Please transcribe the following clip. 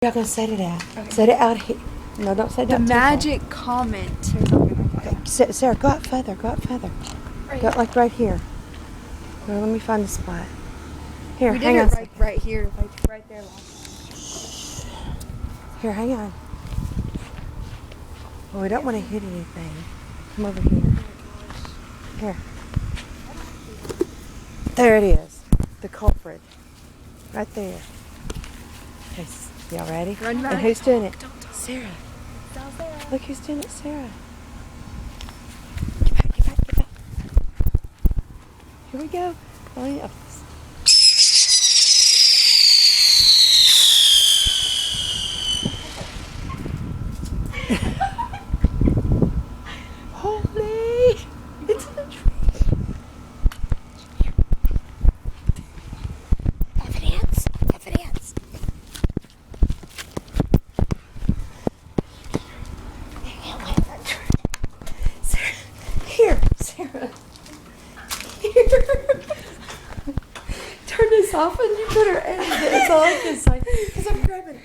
You're not going to set it out. Okay. Set it out here. No, don't set it out. The magic comment. Sarah, go out further. Go out further. Right. Go like right here. Well, let me find the spot. Here, we hang did on. it right here, like right there. Here, hang on. Well, we don't want to hit anything. Come over here. Here. There it is. The culprit. Right there. Okay, y'all ready? Run back. And who's doing it? Don't. Sarah. Sarah. Look who's doing it, Sarah. Get back, get back, get back. Here we go. Oh, yeah. Holy! It's in the tree. Evidence. Evidence. Sarah. Here, Sarah. Here. Turn this off and you better edit it. It's all I can say. Because I'm grabbing